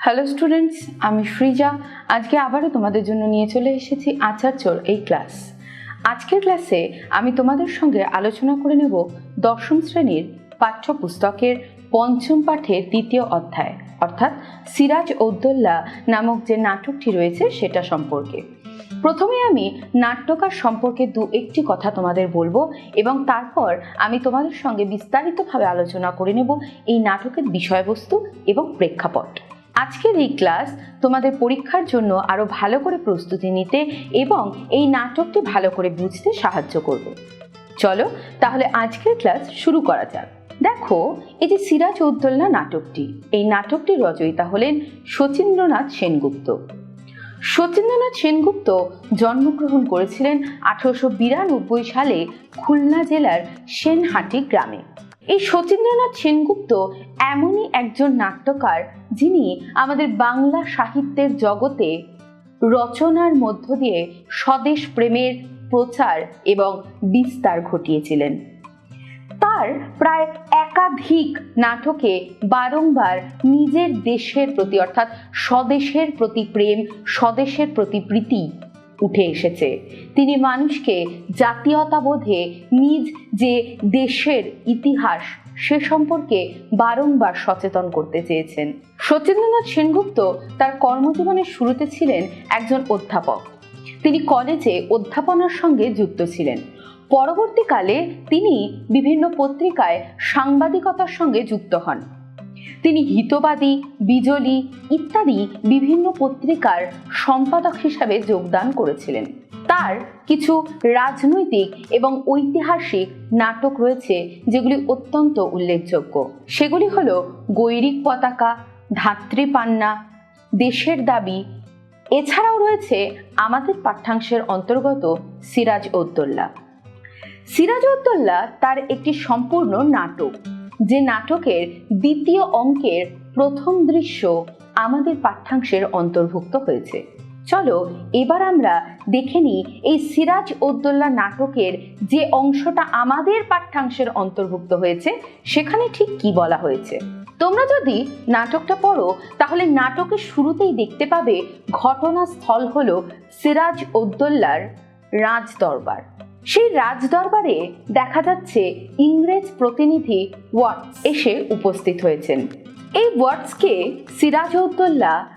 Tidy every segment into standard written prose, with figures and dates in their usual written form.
Hello students, আমি সৃজা। আজকে আবারও তোমাদের জন্য নিয়ে চলে এসেছি আচার্যর এই ক্লাস। আজকের ক্লাসে আমি তোমাদের সঙ্গে আলোচনা করে নেব দশম শ্রেণীর পাঠ্যপুস্তকের পঞ্চম পাঠের দ্বিতীয় অধ্যায়, অর্থাৎ সিরাজ-উদ-দৌলা নামক যে নাটকটি রয়েছে সেটা সম্পর্কে। প্রথমে আমি নাট্যকার সম্পর্কে একটি কথা তোমাদের বলবো এবং তারপর আমি তোমাদের সঙ্গে বিস্তারিতভাবে আলোচনা করে নেব এই নাটকের বিষয়বস্তু এবং প্রেক্ষাপট। আজকের এই ক্লাস তোমাদের পরীক্ষার জন্য আরো ভালো করে প্রস্তুতি নিতে এবং এই নাটকটি ভালো করে বুঝতে সাহায্য করবে। চলো তাহলে আজকের ক্লাস শুরু করা যাক। দেখো, এই যে সিরাজ-উদ-দৌলা নাটকটি, এই নাটকটির রচয়িতা হলেন শচীন্দ্রনাথ সেনগুপ্ত। শচীন্দ্রনাথ সেনগুপ্ত জন্মগ্রহণ করেছিলেন 1892 সালে খুলনা জেলার সেনহাটি গ্রামে। এই শচীন্দ্রনাথ সেনগুপ্ত এমনই একজন নাট্যকার যিনি আমাদের বাংলা সাহিত্যের জগতে রচনার মধ্য দিয়ে স্বদেশ প্রেমের প্রচার এবং বিস্তার ঘটিয়েছিলেন। তার প্রায় একাধিক নাটকে বারংবার নিজের দেশের প্রতি অর্থাৎ স্বদেশের প্রতি প্রেম, স্বদেশের প্রতি প্রীতি উঠে এসেছে। তিনি মানুষকে জাতীয়তাবোধে নিজ যে দেশের ইতিহাস সে সম্পর্কে বারংবার সচেতন করতে চেয়েছেন। শচীন্দ্রনাথ সেনগুপ্ত তার কর্মজীবনের শুরুতে ছিলেন একজন অধ্যাপক। তিনি কলেজে অধ্যাপনার সঙ্গে যুক্ত ছিলেন। পরবর্তীকালে তিনি বিভিন্ন পত্রিকায় সাংবাদিকতার সঙ্গে যুক্ত হন। তিনি হিতবাদী, বিজলী ইত্যাদি বিভিন্ন পত্রিকার সম্পাদক হিসাবে যোগদান করেছিলেন। তার কিছু রাজনৈতিক এবং ঐতিহাসিক নাটক রয়েছে যেগুলি অত্যন্ত উল্লেখযোগ্য। সেগুলি হলো গৈরিক পতাকা, ধাত্রী পান্না, দেশের দাবি। এছাড়াও রয়েছে আমাদের পাঠ্যাংশের অন্তর্গত সিরাজ-উদ-দৌলা। সিরাজ-উদ-দৌলা তার একটি সম্পূর্ণ নাটক, যে নাটকের দ্বিতীয় অঙ্কের প্রথম দৃশ্য আমাদের পাঠ্যাংশের অন্তর্ভুক্ত হয়েছে। চলো এবার আমরা দেখে নিই এই সিরাজ-উদ-দৌলা নাটকের যে অংশটা আমাদের পাঠ্যাংশের অন্তর্ভুক্ত হয়েছে সেখানে ঠিক কি বলা হয়েছে। তোমরা যদি নাটকটা পড়ো তাহলে নাটকের শুরুতেই দেখতে পাবে ঘটনাস্থল হলো সিরাজ-উদ-দৌলার রাজদরবার। সেই রাজদরবারে দেখা যাচ্ছে ইংরেজ প্রতিনিধি ওয়াটস এসে উপস্থিত হয়েছেন। এই ওয়াটসকে সিরাজ-উদ-দৌলা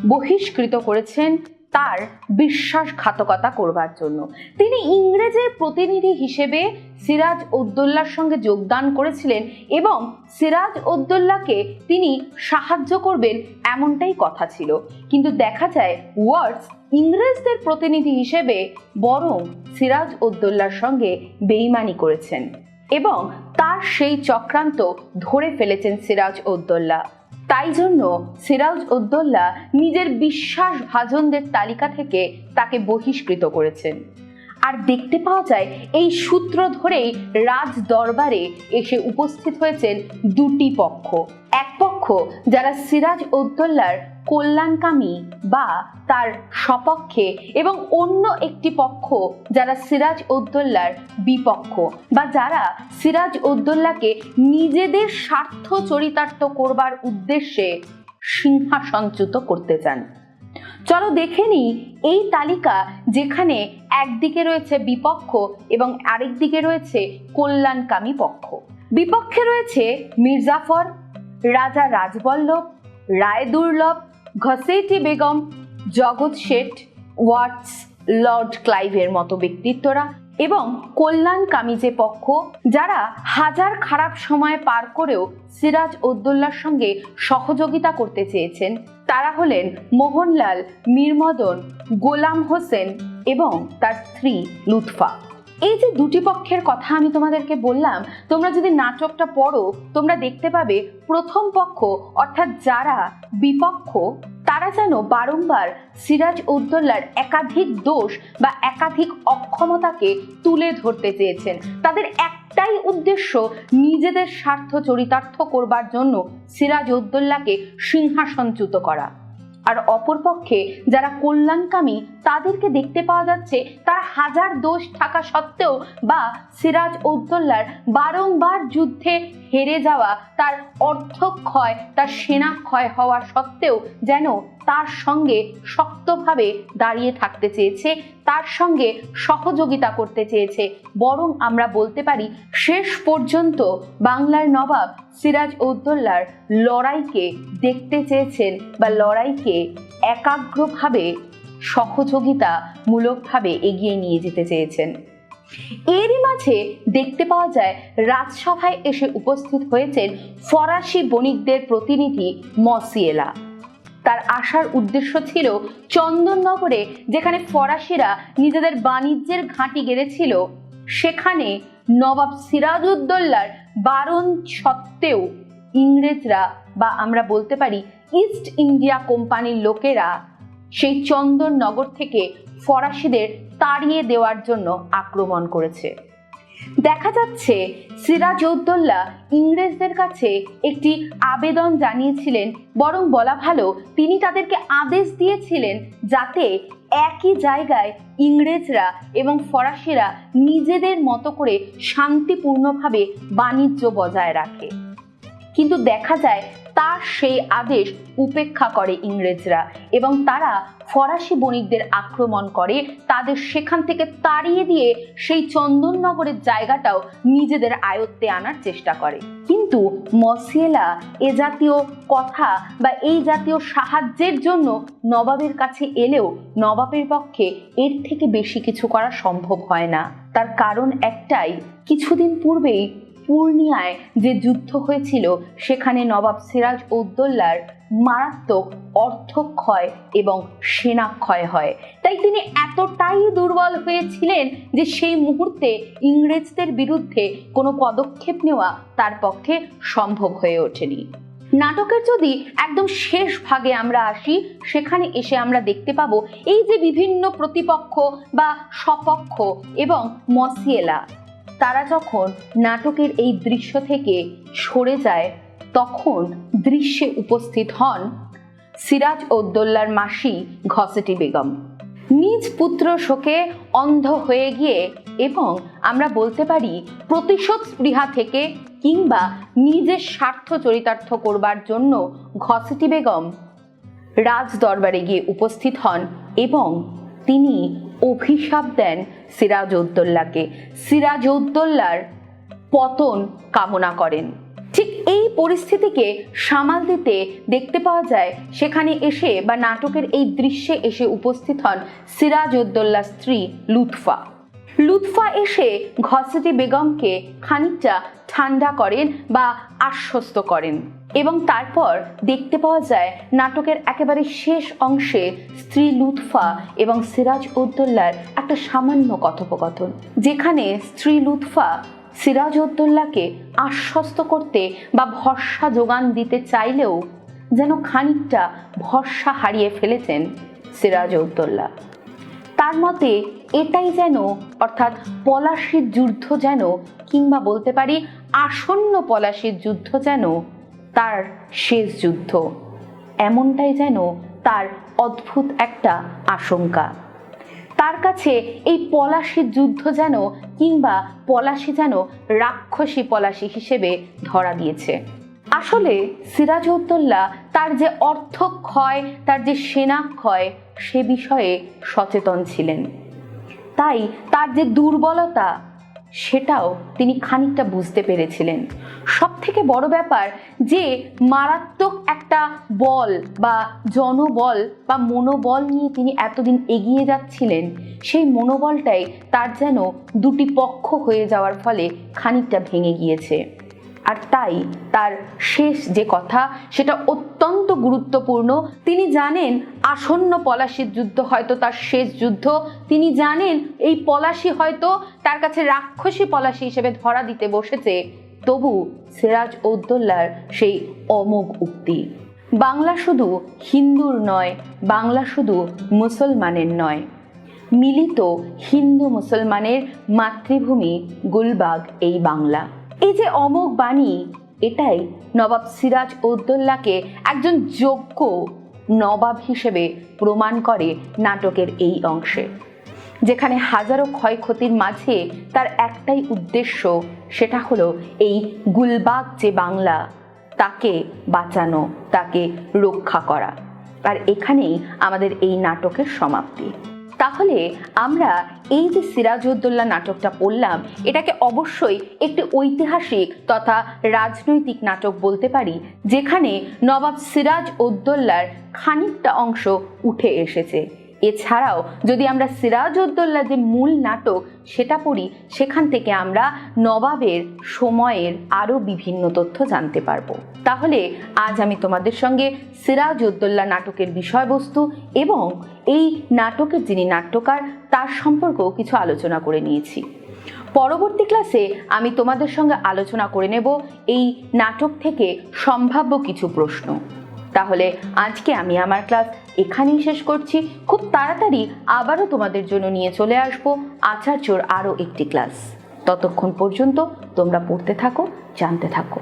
বহিষ্কৃত করেছেন তার বিশ্বাসঘাতকতা করবার জন্য। তিনি ইংরেজের প্রতিনিধি হিসেবে সিরাজ-উদ-দৌলার সঙ্গে যোগদান করেছিলেন এবং সিরাজ-উদ-দৌলাকে তিনি সাহায্য করবেন এমনটাই কথা ছিল। কিন্তু দেখা যায় ওয়াটস ইংরেজদের প্রতিনিধি হিসেবে বরং সিরাজ-উদ-দৌলার সঙ্গে বেইমানি করেছেন এবং তার সেই চক্রান্ত ধরে ফেলেছেন সিরাজ-উদ-দৌলা। তাই জন্য সিরাজ-উদ-দৌলা নিজের বিশ্বাসভাজনদের তালিকা থেকে তাকে বহিষ্কৃত করেছেন। আর দেখতে পাওয়া যায় এই সূত্র ধরেই রাজ দরবারে এসে উপস্থিত হয়েছেন দুটি পক্ষ। এক পক্ষ যারা সিরাজ-উদ-দৌলার কল্যাণকামী বা তার সপক্ষে এবং অন্য একটি পক্ষ যারা সিরাজ-উদ-দৌলার বিপক্ষ বা যারা সিরাজ-উদ-দৌলাকে নিজেদের স্বার্থ চরিতার্থ করবার উদ্দেশ্যে সিংহাসনচ্যুত করতে চান। চলো দেখে নিই এই তালিকা, যেখানে একদিকে রয়েছে বিপক্ষ এবং আরেক দিকে রয়েছে কল্যাণকামী পক্ষ। বিপক্ষে রয়েছে মির্জাফর, রাজা রাজবল্লভ, রায়দুর্লভ, ঘসেটি বেগম, জগৎ শেঠ, ওয়াটস, লর্ড ক্লাইভের মতো ব্যক্তিত্বরা। এবং কল্যাণকামী যে পক্ষ যারা হাজার খারাপ সময় পার করেও সিরাজ-উদ-দৌলার সঙ্গে সহযোগিতা করতে চেয়েছেন তারা হলেন মোহনলাল, মীরমদন, গোলাম হোসেন এবং তার স্ত্রী লুৎফা। এই যে দুটি পক্ষের কথা আমি তোমাদেরকে বললাম, তোমরা যদি নাটকটা পড়ো তোমরা দেখতে পাবে প্রথম পক্ষ অর্থাৎ যারা বিপক্ষ তারা যেন বারংবার সিরাজ-উদ-দৌলার একাধিক দোষ বা একাধিক অক্ষমতাকে তুলে ধরতে চেয়েছেন। তাদের একটাই উদ্দেশ্য নিজেদের স্বার্থ চরিতার্থ করবার জন্য সিরাজ-উদ-দৌলাকে সিংহাসনচ্যুত করা। আর অপরপক্ষে যারা কল্যাণকামী তাদেরকে দেখতে পাওয়া যাচ্ছে তারা হাজার দোষ থাকা সত্ত্বেও বা সিরাজ-উদ-দৌলার বারংবার যুদ্ধে হেরে যাওয়া, তার অর্থক্ষয়, তার সেনাক্ষয় হওয়া সত্ত্বেও যেন তার সঙ্গে শক্তভাবে দাঁড়িয়ে থাকতে চেয়েছে, তার সঙ্গে সহযোগিতা করতে চেয়েছে। বরং আমরা বলতে পারি শেষ পর্যন্ত বাংলার নবাব সিরাজউদ্দৌলার লড়াইকে দেখতে চেয়েছেন বা লড়াইকে একাগ্রভাবে সহযোগিতামূলকভাবে এগিয়ে নিয়ে যেতে চেয়েছেন। এরই মাঝে দেখতে পাওয়া যায় রাজসভায় এসে উপস্থিত হয়েছেন ফরাসি বণিকদের প্রতিনিধি মসিয়েলা। তার আসার উদ্দেশ্য ছিল চন্দননগরে, যেখানে ফরাসিরা নিজেদের বাণিজ্যের ঘাঁটি গেড়েছিল, সেখানে নবাব সিরাজউদ্দৌলার বারণ সত্ত্বেও ইংরেজরা বা আমরা বলতে পারি ইস্ট ইন্ডিয়া কোম্পানির লোকেরা সেই চন্দননগর থেকে ফরাসিদের তাড়িয়ে দেওয়ার জন্য আক্রমণ করেছে। দেখা যাচ্ছে সিরাজউদ্দৌলা ইংরেজদের কাছে একটি আবেদন জানিয়েছিলেন, বরং বলা ভালো তিনি তাদেরকে আদেশ দিয়েছিলেন যাতে একই জায়গায় ইংরেজরা এবং ফরাসিরা নিজেদের মতো করে শান্তিপূর্ণভাবে বাণিজ্য বজায় রাখে। কিন্তু দেখা যায় তার সেই আদেশ উপেক্ষা করে ইংরেজরা এবং তারা ফরাসি বণিকদের আক্রমণ করে, তাদের সেখান থেকে তাড়িয়ে দিয়ে সেই চন্দননগরের জায়গাটাও নিজেদের আয়ত্তে আনার চেষ্টা করে। কিন্তু মসিয়েলা এ জাতীয় কথা বা এই জাতীয় সাহায্যের জন্য নবাবের কাছে এলেও নবাবের পক্ষে এর থেকে বেশি কিছু করা সম্ভব হয় না। তার কারণ একটাই, কিছুদিন পূর্বেই পূর্ণিয়ায় যে যুদ্ধ হয়েছিল সেখানে নবাব সিরাজউদ্দৌলার মারাত্মক অর্থক্ষয় এবং সেনাক্ষয় হয়। তাই তিনি এতটাই দুর্বল হয়েছিলেন যে সেই মুহূর্তে ইংরেজদের বিরুদ্ধে কোনো পদক্ষেপ নেওয়া তার পক্ষে সম্ভব হয়ে ওঠেনি। নাটকের যদি একদম শেষ ভাগে আমরা আসি, সেখানে এসে আমরা দেখতে পাবো এই যে বিভিন্ন প্রতিপক্ষ বা সপক্ষ এবং মসিয়েলা, তারা যখন নাটকের এই দৃশ্য থেকে সরে যায় তখন দৃশ্যে উপস্থিত হন সিরাজউদ্দৌলার মাসি ঘসেটি বেগম। নিজ পুত্র শোকে অন্ধ হয়ে গিয়ে এবং আমরা বলতে পারি প্রতিশোধ স্পৃহা থেকে কিংবা নিজের স্বার্থ চরিতার্থ করবার জন্য ঘসেটি বেগম রাজ দরবারে গিয়ে উপস্থিত হন এবং তিনি অভিশাপ দেন সিরাজউদ্দৌলাকে, সিরাজউদ্দৌলার পতন কামনা করেন। ঠিক এই পরিস্থিতিকে সামাল দিতে দেখতে পাওয়া যায় সেখানে এসে বা নাটকের এই দৃশ্যে এসে উপস্থিত হন সিরাজউদ্দৌলার স্ত্রী লুৎফা। লুৎফা এসে ঘসেটি বেগমকে খানিকটা ঠান্ডা করেন বা আশ্বস্ত করেন এবং তারপর দেখতে পাওয়া যায় নাটকের একেবারে শেষ অংশে স্ত্রী লুৎফা এবং সিরাজউদ্দৌলার একটা সামান্য কথোপকথন, যেখানে স্ত্রী লুৎফা সিরাজউদ্দৌলাকে আশ্বস্ত করতে বা ভরসা যোগান দিতে চাইলেও যেন খানিকটা ভরসা হারিয়ে ফেলেছেন সিরাজউদ্দৌলা। তার মতে এটাই যেন, অর্থাৎ পলাশির যুদ্ধ যেন, কিংবা বলতে পারি আসন্ন পলাশির যুদ্ধ যেন তার শেষ যুদ্ধ, এমনটাই যেন তার অদ্ভুত একটা আশঙ্কা। তার কাছে এই পলাশির যুদ্ধ যেন কিংবা পলাশি যেন রাক্ষসী পলাশি হিসেবে ধরা দিয়েছে। আসলে সিরাজউদ্দৌলা তার যে অর্থক্ষয়, তার যে সেনাক্ষয়, সে বিষয়ে সচেতন ছিলেন। তাই তার যে দুর্বলতা সেটাও তিনি খানিকটা বুঝতে পেরেছিলেন। সব থেকে বড় ব্যাপার যে মারাত্মক একটা বল বা জনবল বা মনোবল নিয়ে তিনি এতদিন এগিয়ে যাচ্ছিলেন, সেই মনোবলটাই তার যেন দুটি পক্ষ হয়ে যাওয়ার ফলে খানিকটা ভেঙে গিয়েছে। আর তাই তার শেষ যে কথা সেটা অত্যন্ত গুরুত্বপূর্ণ। তিনি জানেন আসন্ন পলাশির যুদ্ধ হয়তো তার শেষ যুদ্ধ, তিনি জানেন এই পলাশি হয়তো তার কাছে রাক্ষসী পলাশি হিসেবে ধরা দিতে বসেছে। তবু সিরাজউদ্দৌলার সেই অমোঘ উক্তি, বাংলা শুধু হিন্দুর নয়, বাংলা শুধু মুসলমানের নয়, মিলিত হিন্দু মুসলমানের মাতৃভূমি গুলবাগ এই বাংলা। এই যে অমোঘ বাণী, এটাই নবাব সিরাজউদ্দৌলাকে একজন যোগ্য নবাব হিসেবে প্রমাণ করে নাটকের এই অংশে। যেখানে হাজারো ক্ষয়ক্ষতির মাঝে তার একটাই উদ্দেশ্য, সেটা হলো এই গুলবাগ যে বাংলা তাকে বাঁচানো, তাকে রক্ষা করা। আর এখানেই আমাদের এই নাটকের সমাপ্তি। তাহলে আমরা এই যে সিরাজউদ্দৌলা নাটকটা পড়লাম, এটাকে অবশ্যই একটি ঐতিহাসিক তথা রাজনৈতিক নাটক বলতে পারি, যেখানে নবাব সিরাজউদ্দৌলার খানিকটা অংশ উঠে এসেছে। এছাড়াও যদি আমরা সিরাজউদ্দৌলা যে মূল নাটক সেটা পড়ি, সেখান থেকে আমরা নবাবের সময়ের আরও বিভিন্ন তথ্য জানতে পারবো। তাহলে আজ আমি তোমাদের সঙ্গে সিরাজউদ্দৌলা নাটকের বিষয়বস্তু এবং এই নাটকের যিনি নাট্যকার তার সম্পর্কেও কিছু আলোচনা করে নিয়েছি। পরবর্তী ক্লাসে আমি তোমাদের সঙ্গে আলোচনা করে নেব এই নাটক থেকে সম্ভাব্য কিছু প্রশ্ন। তাহলে আজকে আমি আমার ক্লাস এখানেই শেষ করছি। খুব তাড়াতাড়ি আবারও তোমাদের জন্য নিয়ে চলে আসবো আচার্যর আরও একটি ক্লাস। ততক্ষণ পর্যন্ত তোমরা পড়তে থাকো, জানতে থাকো।